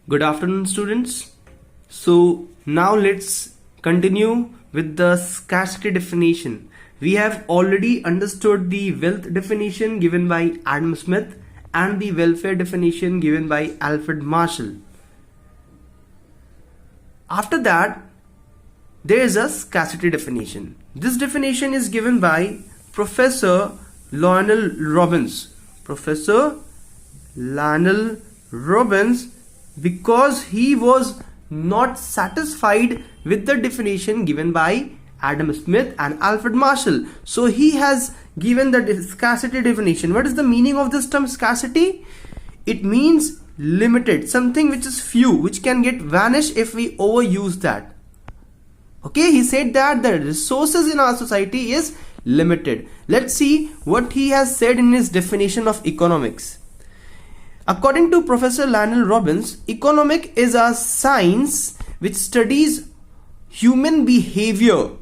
Good afternoon, students. So now let's continue with the scarcity definition. We have already understood the wealth definition given by Adam Smith and the welfare definition given by Alfred Marshall. After that, there is a scarcity definition. This definition is given by Professor Lionel Robbins. Professor Lionel Robbins, because he was not satisfied with the definition given by Adam Smith and Alfred Marshall. So he has given the scarcity definition. What is the meaning of this term scarcity? It means limited, something which is few, which can get vanished if we overuse that. Okay, he said that the resources in our society is limited. Let's see what he has said in his definition of economics. According to Professor Lionel Robbins, economics is a science which studies human behavior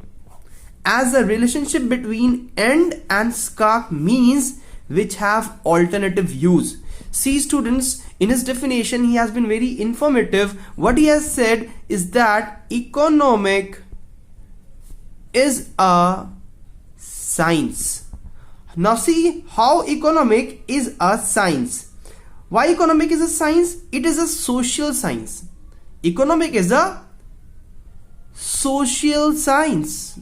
as a relationship between end and scarce means which have alternative use. See students, in his definition he has been very informative. What he has said is that economic is a science. Now see how economic is a science. Why economic is a science? It is a social science. Economic is a social science.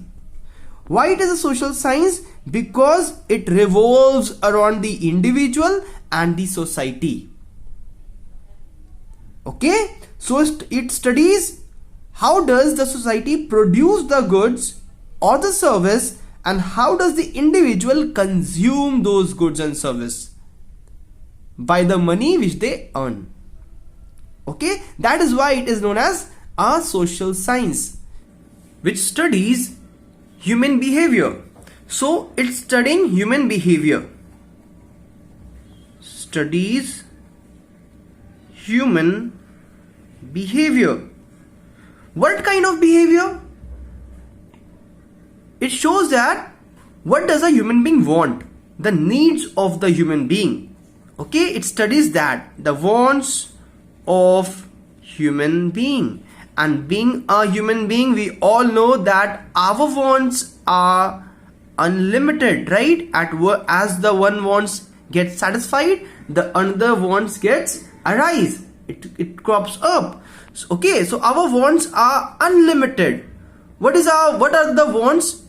Why it is a social science? Because it revolves around the individual and the society. Okay, so it studies how does the society produce the goods or the service, and how does the individual consume those goods and service by the money which they earn. Okay, that is why it is known as a social science which studies human behavior. So it's studying human behavior. Studies human behavior. What kind of behavior? It shows that what does a human being want, the needs of the human being. Okay, it studies that the wants of human being, and being a human being, we all know that our wants are unlimited, right? As the one wants gets satisfied, the another wants gets arise. It crops up. Okay, so our wants are unlimited. What are the wants?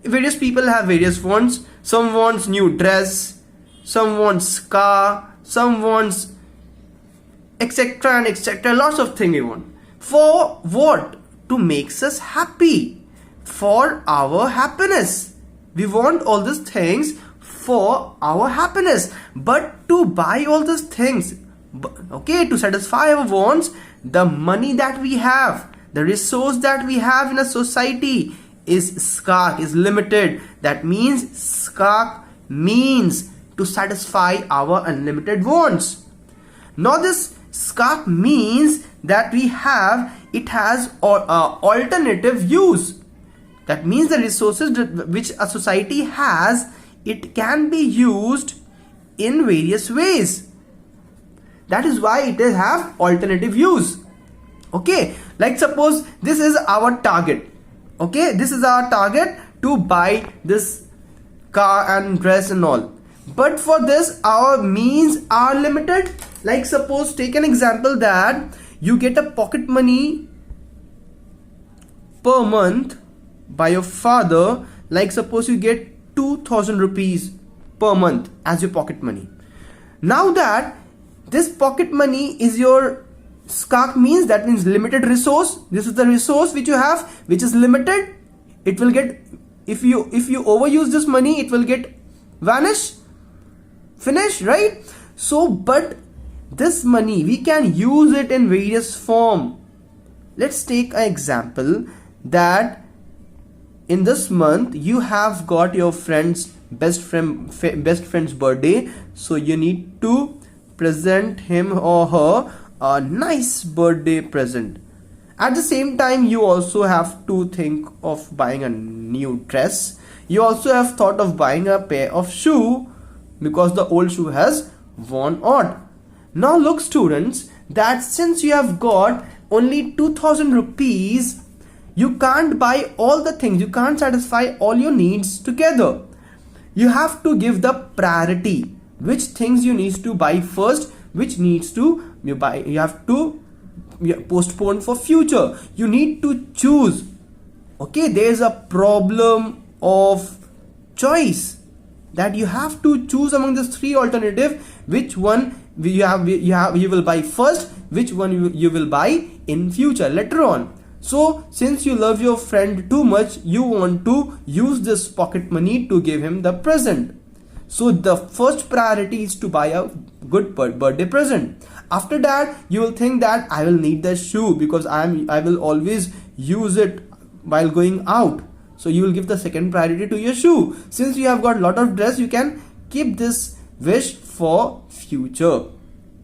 Various people have various wants. Some wants new dress, some wants car, some wants etc and etc. Lots of things we want. For what? To make us happy. For our happiness. We want all these things for our happiness. But to buy all these things, okay, to satisfy our wants, the money that we have, the resource that we have in a society is scarce, is limited. That means scarce means to satisfy our unlimited wants. Now this scarce means that it has alternative use. That means the resources which a society has, it can be used in various ways. That is why it will have alternative use. Okay, like suppose this is our target. Okay, this is our target to buy this car and dress and all. But for this our means are limited. Like suppose take an example that you get a pocket money per month by your father. Like suppose you get 2000 rupees per month as your pocket money. Now that this pocket money is your scarce means, that means limited resource. This is the resource which you have, which is limited. It will get, if you overuse this money, it will get vanish, finish, right? So but this money we can use it in various form. Let's take an example that in this month you have got your best friend's birthday, so you need to present him or her a nice birthday present. At the same time, you also have to think of buying a new dress. You also have thought of buying a pair of shoe because the old shoe has worn out. Now look students, that since you have got only 2000 rupees, you can't buy all the things, you can't satisfy all your needs together. You have to give the priority, which things you need to buy first, which needs to you buy, you have to postpone for future. You need to choose. Okay, there is a problem of choice, that you have to choose among these three alternatives which one you will buy first, which one you will buy in future later on. So since you love your friend too much, you want to use this pocket money to give him the present. So the first priority is to buy a good birthday present. After that, you will think that I will need the shoe because I will always use it while going out. So you will give the second priority to your shoe. Since you have got a lot of dress, you can keep this wish for future.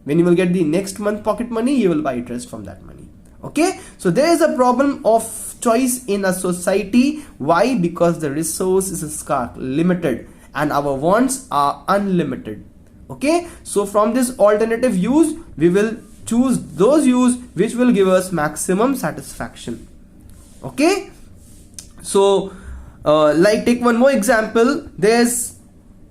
When you will get the next month pocket money, you will buy dress from that money. Okay, so there is a problem of choice in a society. Why? Because the resource is scarce, limited, and our wants are unlimited. Okay, so from this alternative use, we will choose those use which will give us maximum satisfaction. Okay, so like take one more example. There's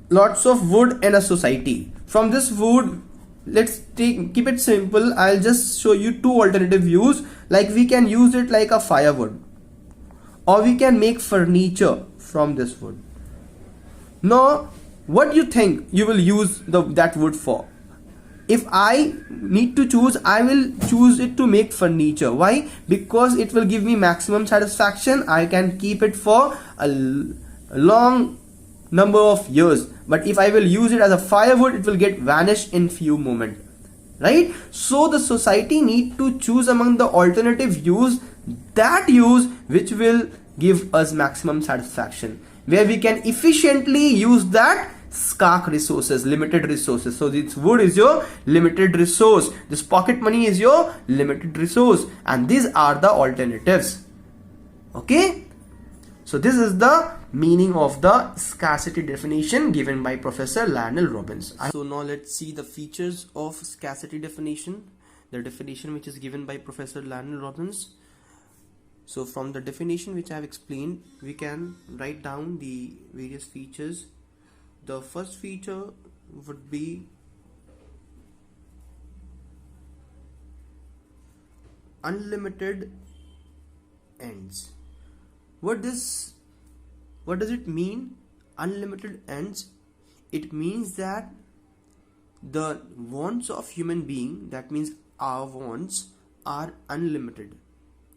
lots of wood in a society. From this wood, let's keep it simple. I'll just show you two alternative use. Like we can use it like a firewood, or we can make furniture from this wood. Now what do you think you will use that wood for? If I need to choose, I will choose it to make furniture. Why? Because it will give me maximum satisfaction. I can keep it for a long number of years. But if I will use it as a firewood, it will get vanished in few moments, right? So the society need to choose among the alternative use, that use which will give us maximum satisfaction, where we can efficiently use that scarce resources, limited resources. So this wood is your limited resource, this pocket money is your limited resource, and these are the alternatives. Okay, so this is the meaning of the scarcity definition given by Professor Lionel Robbins. So now let's see the features of scarcity definition, the definition which is given by Professor Lionel Robbins. So from the definition which I have explained, we can write down the various features. The first feature would be unlimited ends. What does it mean? Unlimited ends. It means that the wants of human being, that means our wants, are unlimited.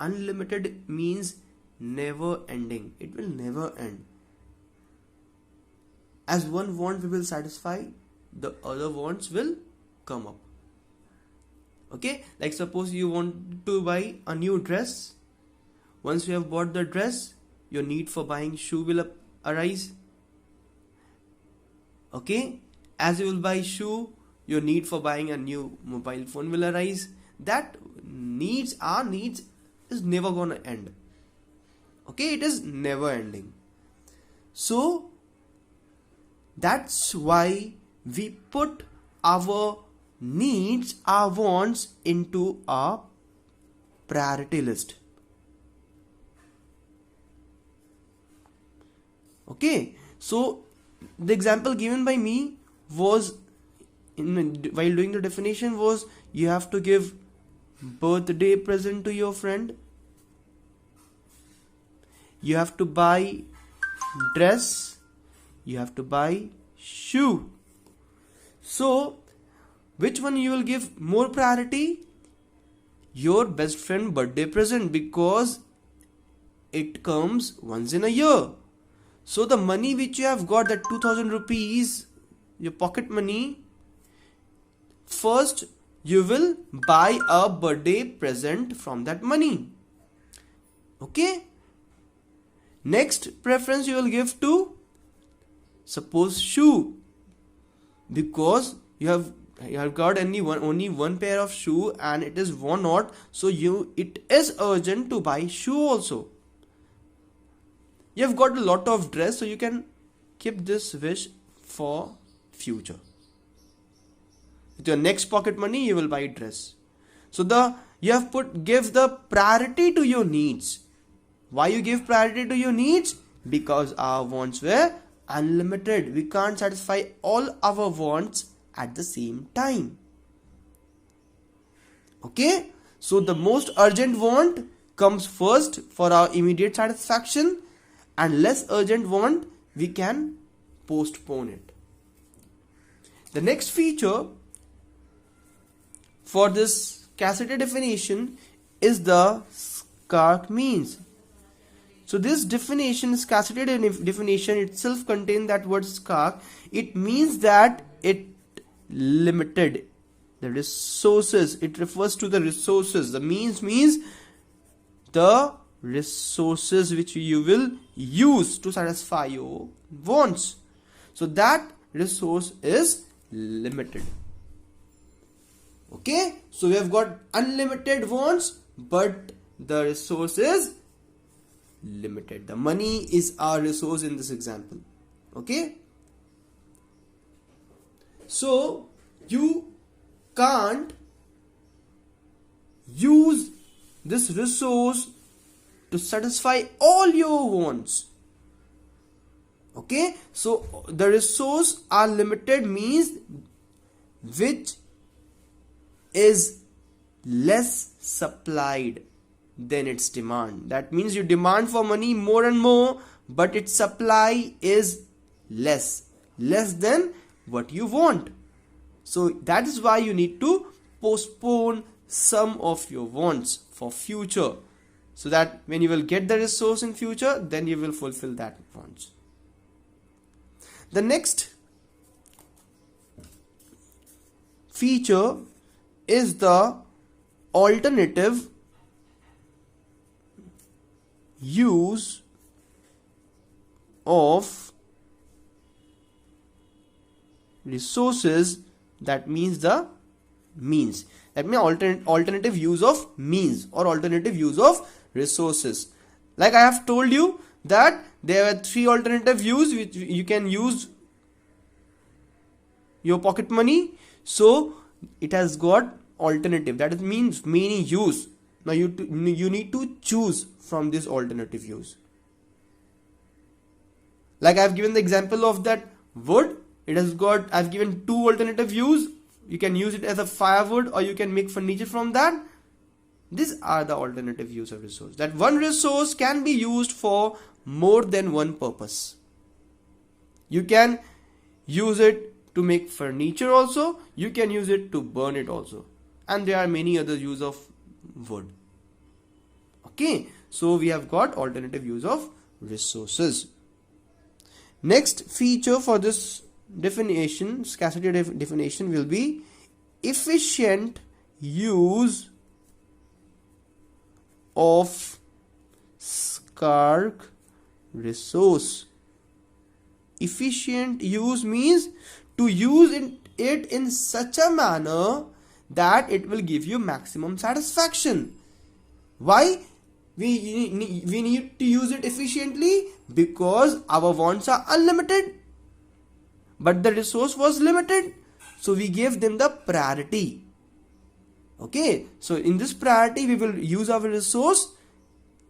Unlimited means never ending. It will never end. As one want we will satisfy, the other wants will come up. Okay, like suppose you want to buy a new dress. Once you have bought the dress, your need for buying shoe will arise. Okay, as you will buy shoe, your need for buying a new mobile phone will arise. That our needs is never gonna end. Okay, it is never ending. So that's why we put our needs, our wants into a priority list. Okay, so the example given by me was, while doing the definition, was you have to give birthday present to your friend, you have to buy dress, you have to buy shoe. So which one you will give more priority? Your best friend birthday present, because it comes once in a year. So the money which you have got, that 2000 rupees, your pocket money, first you will buy a birthday present from that money. Okay, next preference you will give to, suppose, shoe, because you have got only one pair of shoe and it is worn out, so it is urgent to buy shoe also. You have got a lot of dress, so you can keep this wish for future. With your next pocket money, you will buy dress. So you have give the priority to your needs. Why you give priority to your needs? Because our wants were unlimited. We can't satisfy all our wants at the same time. Okay, so the most urgent want comes first for our immediate satisfaction, and less urgent want we can postpone it. The next feature for this scarcity definition is the scarc means. So this definition, scarcity definition itself contains that word scarc. It means that it limited the resources. It refers to the resources. The means the resources which you will use to satisfy your wants. So that resource is limited. Okay, so we have got unlimited wants, but the resource is limited. The money is our resource in this example. Okay, so you can't use this resource to satisfy all your wants. Okay, so the resource are limited means which is less supplied than its demand. That means you demand for money more and more, but its supply is less than what you want. So that is why you need to postpone some of your wants for future, so that when you will get the resource in future, then you will fulfill that wants. The next feature is the alternative use of resources. That means the means. That means alternative use of means or alternative use of resources. Like I have told you that there are 3 alternative use which you can use your pocket money. So it has got alternative, that means many use. Now you need to choose from this alternative use. Like I have given the example of that wood. It has got, I've given 2 alternative use. You can use it as a firewood, or you can make furniture from that. These are the alternative use of resource. That one resource can be used for more than one purpose. You can use it to make furniture also. You can use it to burn it also. And there are many other use of wood. Okay, so we have got alternative use of resources. Next feature for this definition, scarcity definition, will be efficient use of scarce resource. Efficient use means to use it in such a manner that it will give you maximum satisfaction. Why we need to use it efficiently? Because our wants are unlimited, but the resource was limited, so we gave them the priority. Okay, so in this priority we will use our resource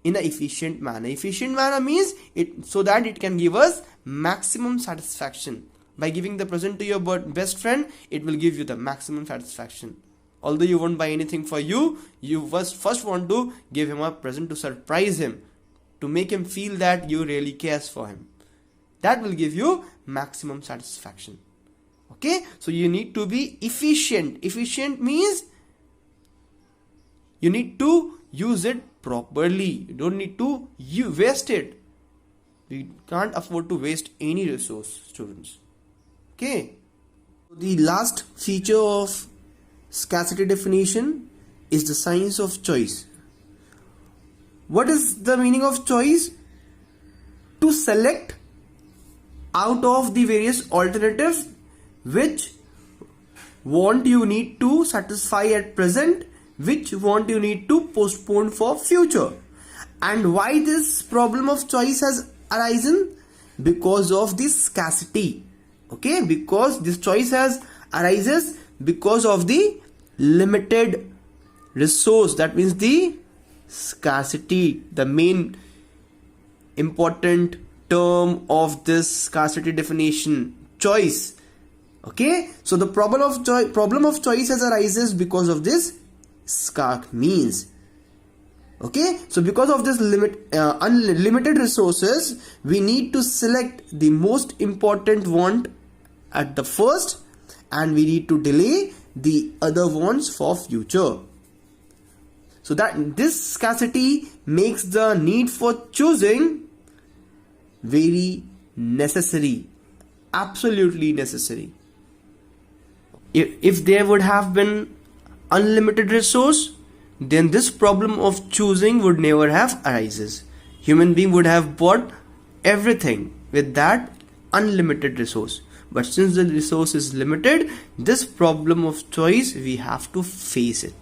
in an efficient manner. Efficient manner means it so that it can give us maximum satisfaction. By giving the present to your best friend, it will give you the maximum satisfaction. Although you won't buy anything for you, you first want to give him a present to surprise him, to make him feel that you really cares for him. That will give you maximum satisfaction. Okay, so you need to be efficient. Efficient means you need to use it properly. You don't need to waste it. We can't afford to waste any resource, students. Okay, the last feature of scarcity definition is the science of choice. What is the meaning of choice? To select out of the various alternatives which want you need to satisfy at present, which want you need to postpone for future. And why this problem of choice has arisen? Because of this scarcity. Okay, because this choice has arises because of the limited resource, that means the scarcity, the main important term of this scarcity definition, choice. Okay, so the problem of choice has arises because of this scarce means. Okay, so because of this unlimited resources, we need to select the most important want at the first, and we need to delay the other wants for future. So that this scarcity makes the need for choosing very necessary, absolutely necessary. If there would have been unlimited resource, then this problem of choosing would never have arises. Human being would have bought everything with that unlimited resource. But since the resource is limited, this problem of choice, we have to face it.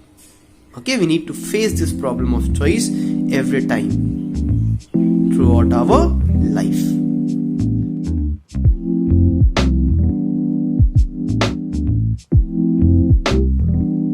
Okay, we need to face this problem of choice every time throughout our life.